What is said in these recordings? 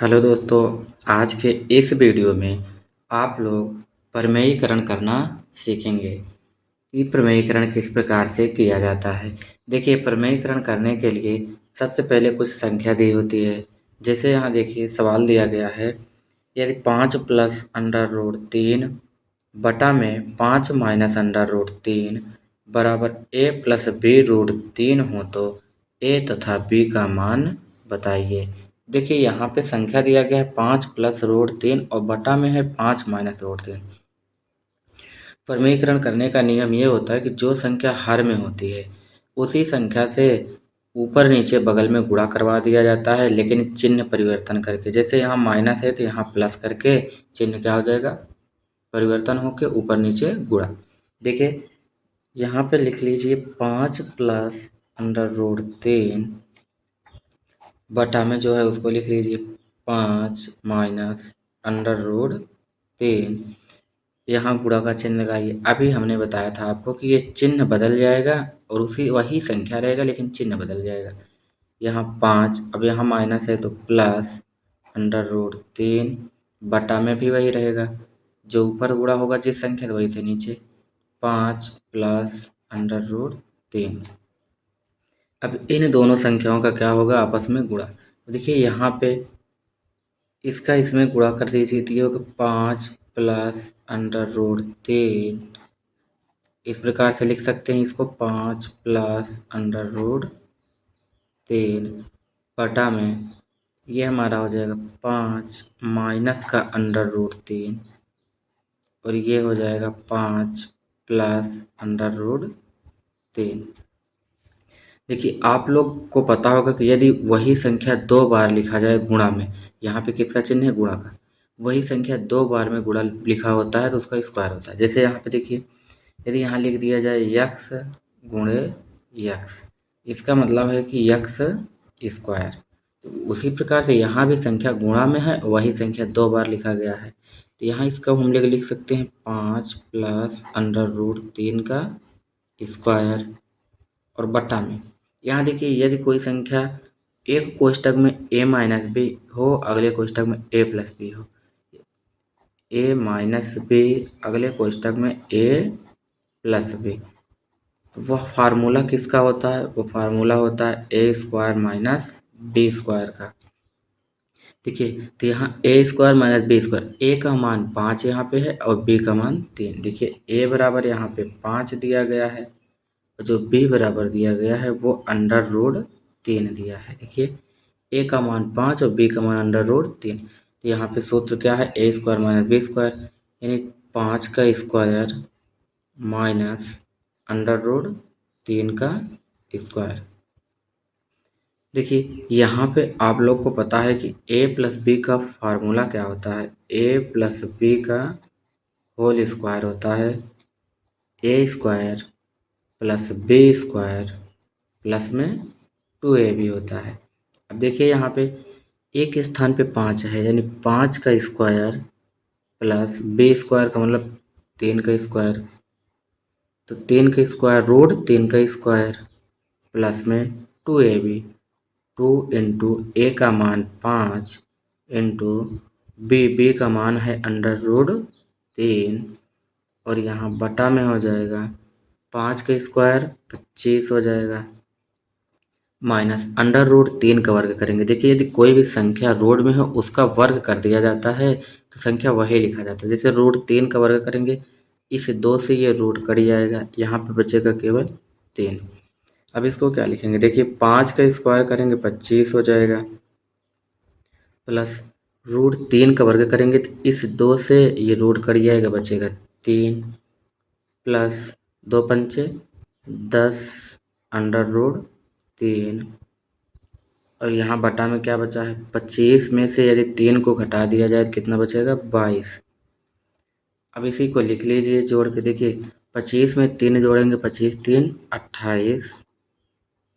Hello दोस्तों, आज के इस वीडियो में आप लोग प्रमेयीकरण करना सीखेंगे कि प्रमेयीकरण किस प्रकार से किया जाता है। देखिए, प्रमेयीकरण करने के लिए सबसे पहले कुछ संख्या दी होती है। जैसे यहाँ देखिए सवाल दिया गया है, यदि 5 प्लस अंडर रूट 3 बटा में 5 माइनस अंडर रूट 3 बराबर ए प्लस बी रूट 3 हो तो ए तथा बी का मान बताइए। देखिए यहाँ पे संख्या दिया गया है 5 प्लस रूट 3 और बटा में है 5 माइनस रूट 3। प्रमेयीकरण करने का नियम ये होता है कि जो संख्या हर में होती है उसी संख्या से ऊपर नीचे बगल में गुणा करवा दिया जाता है, लेकिन चिन्ह परिवर्तन करके। जैसे यहाँ माइनस है तो यहाँ प्लस करके चिन्ह क्या हो जाएगा, परिवर्तन होकर ऊपर नीचे गुणा। देखिए यहाँ पे लिख लीजिए 5 प्लस अंडर रूट 3 बटा में जो है उसको लिख लीजिए 5 माइनस अंडर रूट 3। यहाँ गुणा का चिन्ह लगाइए। अभी हमने बताया था आपको कि ये चिन्ह बदल जाएगा और उसी वही संख्या रहेगा लेकिन चिन्ह बदल जाएगा। यहाँ 5, अब यहाँ माइनस है तो प्लस अंडर रूट 3 बटा में भी वही रहेगा, जो ऊपर गुणा होगा जिस संख्या से वही से नीचे 5 प्लस अंडर रूट 3। अब इन दोनों संख्याओं का क्या होगा, आपस में गुणा। देखिए यहाँ पे इसका इसमें गुणा कर दीजिए तो ये होगा 5 प्लस अंडर रूट 3। इस प्रकार से लिख सकते हैं इसको 5 प्लस अंडर रूट 3 बटा में ये हमारा हो जाएगा 5 माइनस का अंडर रूट 3 और ये हो जाएगा 5 प्लस अंडर रूट 3। देखिए आप लोग को पता होगा कि यदि वही संख्या 2 बार लिखा जाए गुणा में, यहाँ पे किसका चिन्ह है, गुणा का, वही संख्या 2 बार में गुणा लिखा होता है तो उसका स्क्वायर होता है। जैसे यहाँ पे देखिए यदि यहाँ लिख दिया जाए यक्स गुणे यक्स, इसका मतलब है कि यक्स स्क्वायर। तो उसी प्रकार से यहाँ भी संख्या गुणा में है, वही संख्या 2 बार लिखा गया है तो यहाँ इसका हम लोग लिख सकते हैं 5 प्लस अंडर रूट 3 का स्क्वायर और बटा में। यहाँ देखिए यदि कोई संख्या एक कोष्ठक में a माइनस बी हो, अगले कोष्ठक में a प्लस बी हो, a माइनस बी अगले कोष्ठक में a प्लस बी, वह फार्मूला किसका होता है, वो फार्मूला होता है A square minus B square का। देखिए तो यहाँ ए स्क्वायर माइनस बी स्क्वायर, ए का मान 5 यहाँ पे है और बी का मान 3। देखिए ए बराबर यहाँ पे 5 दिया गया है और जो बी बराबर दिया गया है वो अंडर रूट 3 दिया है। देखिए ए का मान 5 और बी का मान अंडर रूट 3। तो यहाँ पे सूत्र क्या है, A square minus B square, यानी 5 का स्क्वायर माइनस अंडर रूट 3 का स्क्वायर। देखिए यहाँ पे आप लोग को पता है कि a प्लस बी का फार्मूला क्या होता है, a प्लस बी का होल स्क्वायर होता है A square plus B square plus में 2ab होता है। अब देखिए यहाँ पे एक स्थान पे 5 है, यानी 5 का स्क्वायर प्लस बी स्क्वायर का मतलब 3 का स्क्वायर, तो 3 का स्क्वायर रूट 3 का स्क्वायर प्लस में 2ab, 2 इंटू ए का मान 5 इंटू बी का मान है अंडर रूट 3 और यहाँ बटा में हो जाएगा 5 का स्क्वायर 25 हो जाएगा माइनस अंडर रूट 3 का वर्ग करेंगे। देखिए यदि कोई भी संख्या रोड में हो उसका वर्ग कर दिया जाता है तो संख्या वही लिखा जाता है। जैसे रूट 3 का वर्ग करेंगे, इस 2 से ये रूट कट जाएगा, यहाँ पे बचेगा केवल 3। अब इसको क्या लिखेंगे, देखिए 5 का स्क्वायर करेंगे 25 हो जाएगा प्लस रूट 3 का वर्ग करेंगे तो इस 2 से ये रूट कट जाएगा, बचेगा 3 प्लस 2 पंचे 10 अंडर रूट 3 और यहाँ बटा में क्या बचा है, 25 में से यदि 3 को घटा दिया जाए तो कितना बचेगा, 22। अब इसी को लिख लीजिए जोड़ के। देखिए 25 में 3 जोड़ेंगे, 25 3 28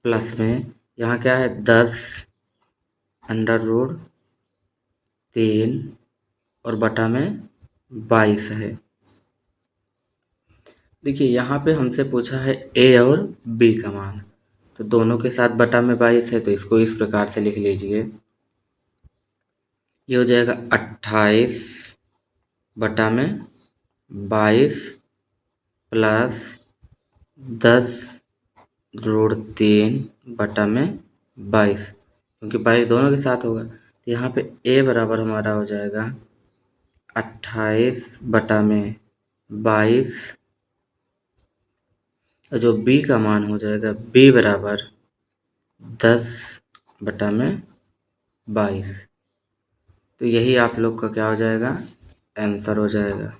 प्लस में यहाँ क्या है 10 अंडर रूट 3 और बटा में 22 है। देखिए यहाँ पे हमसे पूछा है ए और बी का मान, तो दोनों के साथ बटा में 22 है तो इसको इस प्रकार से लिख लीजिए ये हो जाएगा 28 बटा में 22 प्लस 10√3 बटा में 22, क्योंकि 22 दोनों के साथ होगा। तो यहाँ पे ए बराबर हमारा हो जाएगा 28 बटा में 22, और जो बी का मान हो जाएगा बी बराबर 10 बटा में 22। तो यही आप लोग का क्या हो जाएगा, आंसर हो जाएगा।